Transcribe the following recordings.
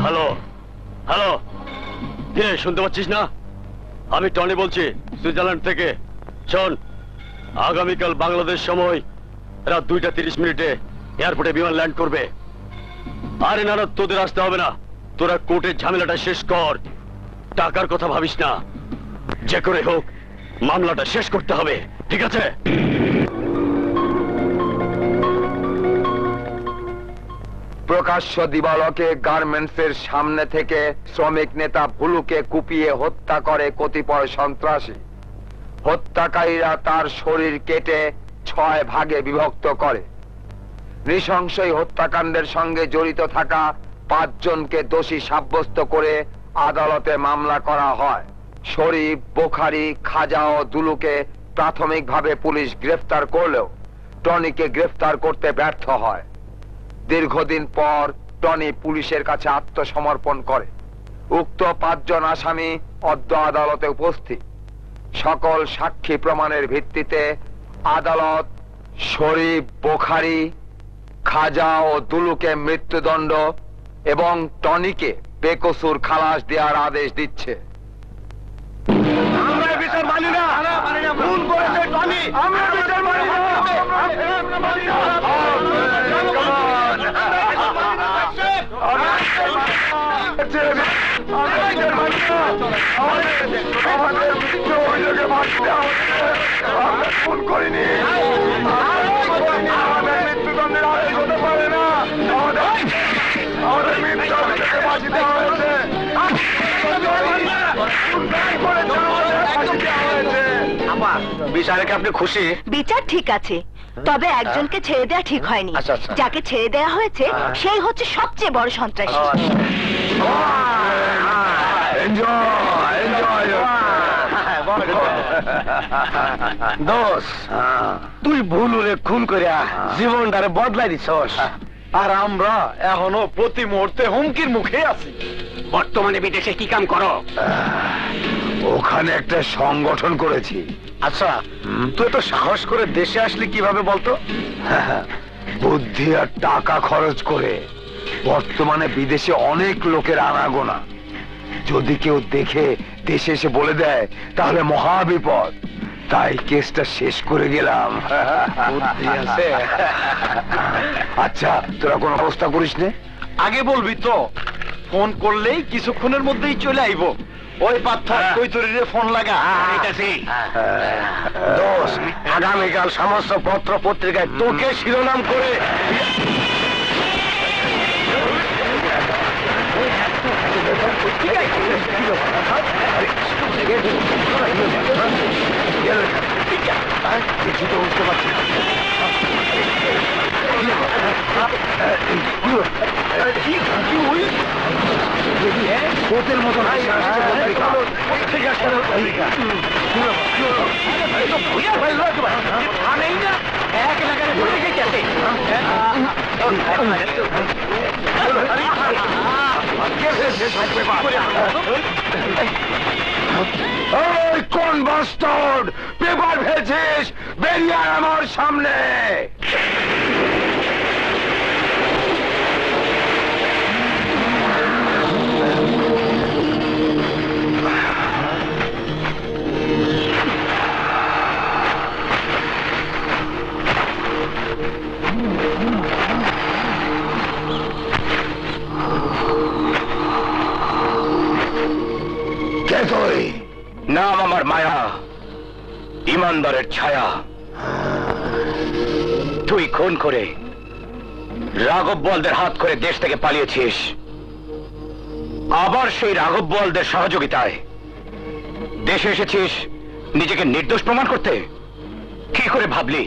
Hello hello, শুনতে পাচ্ছিস না? আমি টনি বলছি, সুইজারল্যান্ড থেকে। শোন, আগামীকাল বাংলাদেশ সময় রাত 2:30 এয়ারপোর্টে বিমান ল্যান্ড করবে। আরে না, তোদের আসতে হবে না, তোরা কোর্টের ঝামেলাটা শেষ কর। টাকার কথা ভাবিস না, যে করে হোক মামলাটা শেষ করতে হবে, ঠিক আছে? প্রকাশ্য দিবালোকে গার্মেন্টসের সামনে থেকে শ্রমিক নেতা ভুলুকে কুপিয়ে হত্যা করে কতিপয় সন্ত্রাসী। হত্যাকারীরা তার শরীর কেটে 6 ভাগে বিভক্ত করে। নৃশংসই হত্যাকাণ্ডের সঙ্গে জড়িত থাকা 5 জনকে দোষী সাব্যস্ত করে আদালতে মামলা করা হয়। শরীফ, বোখারি, খাজা ও দুলুকে প্রাথমিকভাবে পুলিশ গ্রেফতার করলেও টনিকে গ্রেফতার করতে ব্যর্থ হয়। দীর্ঘদিন পর টনি পুলিশের কাছে আত্মসমর্পণ করে। উক্ত 5 জন আসামি অদ্য আদালতে উপস্থিত। সকল সাক্ষী প্রমাণের ভিত্তিতে আদালত শরীফ, বোখারি, খাজা ও দুলুকে মৃত্যুদণ্ড এবং টনিকে বেকসুর খালাস দেওয়ার আদেশ দিচ্ছে। আমরা বিচার মানি না, খুন করেছে টনি, আমরা বিচার মানি না। খুন করিনি, আমাদের মৃত্যুদণ্ডের আদেশ হতে পারে না। আমাদের মৃত্যুদণ্ডকে ফাঁসি দেওয়া হয়েছে। বিচারে কি আপনি খুশি? বিচার ঠিক আছে, তবে একজনকে ছেড়ে দেওয়া ঠিক হয়নি। যাকে ছেড়ে দেওয়া হয়েছে সেই হচ্ছে সবচেয়ে বড় সন্ত্রাসী। দোষ, তুই ভুলুরে খুন করিয়া জীবনটারে বদলাই দিছস, আর আমরা এখনো প্রতি মুহূর্তে হুমকির মুখে আছি। বর্তমানে বিদেশে কি কাম করো? ওখানে একটা সংগঠন করেছি। আচ্ছা, তুই তো সাহস করে দেশে আসলি কিভাবে বলতো? বুদ্ধি আর টাকা খরচ করে। বর্তমানে বিদেশে অনেক লোকের আনাগোনা। যদি কেউ দেখে দেশে এসে বলে দেয় তাহলে মহা বিপদ। তাই কেসটা শেষ করে গেলাম। বুদ্ধি আছে। আচ্ছা, তোরা কোনো অবস্থা করিস নে? আগে বলবি তো, ফোন করলেই কিছুক্ষণের মধ্যেই চলে আইব। ওই পাথর কৈতরীরে ফোন লাগা। দোষ, আগামীকাল সমস্ত পত্র পত্রিকায় তোকে শিরোনাম করে কিছু তো বুঝতে পারছি না। ওদের মতো কোন বাস্টার্ড পেপার ফেলছিস? বেরিয়ে আয় আমার সামনে। কে তুই? নাম আমার মায়া, ইমানদারের ছায়া। তুই খুন করে রাঘব বোয়ালদের হাত করে দেশ থেকে পালিয়েছিস। আবার সেই রাঘব বোয়ালদের সহযোগিতায় দেশে এসেছিস নিজেকে নির্দোষ প্রমাণ করতে। কি করে ভাবলি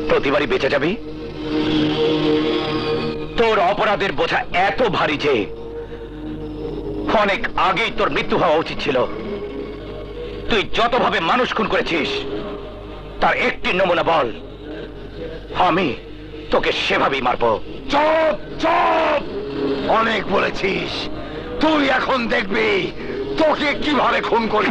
প্রতিবারই বেঁচে যাবি? তোর অপরাধের বোঝা এত ভারী যে অনেক আগেই তোর মৃত্যু হওয়া উচিত ছিল। তুই যতভাবে মানুষ খুন করেছিস তার একটি নমুনা বল, আমি তোকে সেভাবেই মারবো। চুপ চুপ, অনেক বলেছিস। তুই এখন দেখবি তোকে কিভাবে খুন করি।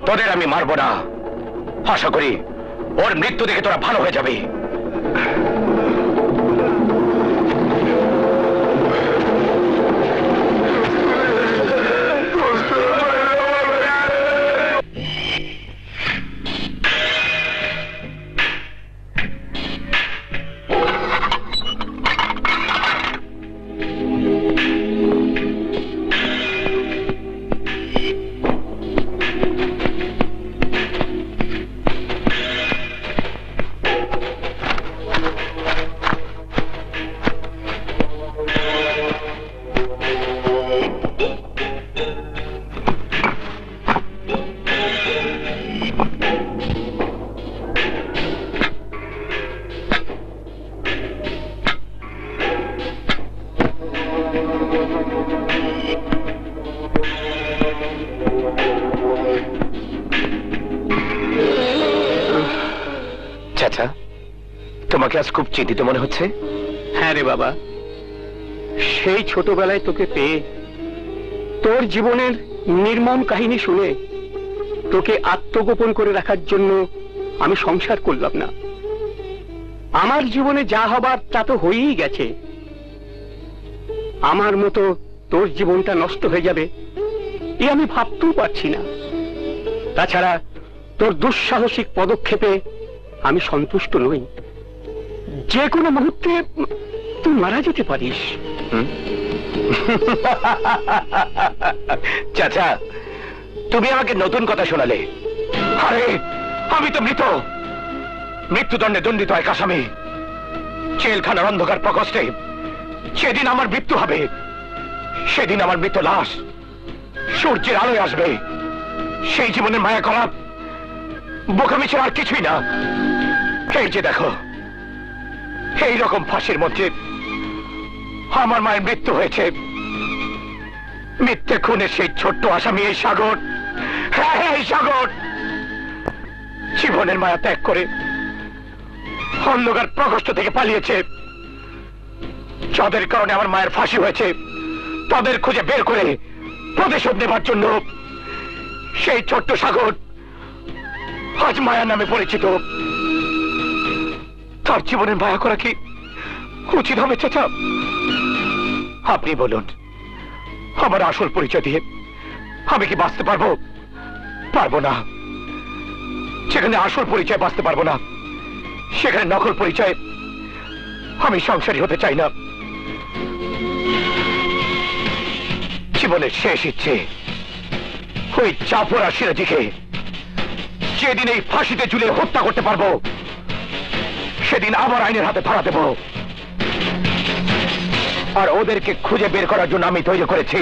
তোদের আমি মারবো না। আশা করি ওর মৃত্যু দেখে তোরা ভালো হয়ে যাবে। চাচা, তোমাকে আজ খুব চিন্তিত মনে হচ্ছে। হ্যাঁ রে বাবা, সেই ছোটবেলায় তোকে পেয়ে, তোর জীবনের নির্মম কাহিনী শুনে তোকে আত্মগোপন করে রাখার জন্য আমি সংসার করলাম না। আমার জীবনে যা হবার তা তো হয়েই গেছে। আমার মতো তোর জীবনটা নষ্ট হয়ে যাবে এ আমি ভাবতেও পারছি না। তাছাড়া তোর দুঃসাহসিক পদক্ষেপে আমি সন্তুষ্ট নই। যে কোনো মুহূর্তে তুই মারা যেতে পারিস। চাচা, তুমি আমাকে নতুন কথা শোনালে। আরে আমি তো মৃত, মৃত্যুদণ্ডে দণ্ডিত এক আসামি। জেলখানার অন্ধকার প্রকোষ্ঠে যেদিন আমার মৃত্যু হবে, সেদিন আমার মৃত্যু লাশ সূর্যের আলোয় আসবে। সেই জীবনের মায়া করা বোকামি ছাড়া আর কিছুই না। এই যে দেখো, এই রকম ফাঁসির মধ্যে আমার মায়ের মৃত্যু হয়েছে। মিথ্যে খুনের সেই ছোট্ট আসামি এই সাগর, হ্যাঁ এই সাগর জীবনের মায়া ত্যাগ করে অন্ধকার প্রকোষ্ঠ থেকে পালিয়েছে। যাদের কারণে আমার মায়ের ফাঁসি হয়েছে, তাদের খুঁজে বের করে প্রতিশোধ নেবার জন্য সেই ছোট্ট সাগর আজ মায়া নামে পরিচিত। তার জীবনের মায়া করা কি উচিত হবে চাচা? আপনি বলুন, আমার আসল পরিচয় দিয়ে আমি কি বাঁচতে পারবো? পারবো না। যেখানে আসল পরিচয় বাঁচতে পারবো না, সেখানে নকল পরিচয় আমি সংসারী হতে চাই না। জীবনের শেষ ইচ্ছে ওই জাফর আর সিরাজিকে যেদিন এই ফাঁসিতে ঝুলিয়ে হত্যা করতে পারবো, সেদিন আবার আইনের হাতে ধরা দেব। আর ওদেরকে খুঁজে বের করার জন্য আমি তৈরি করেছি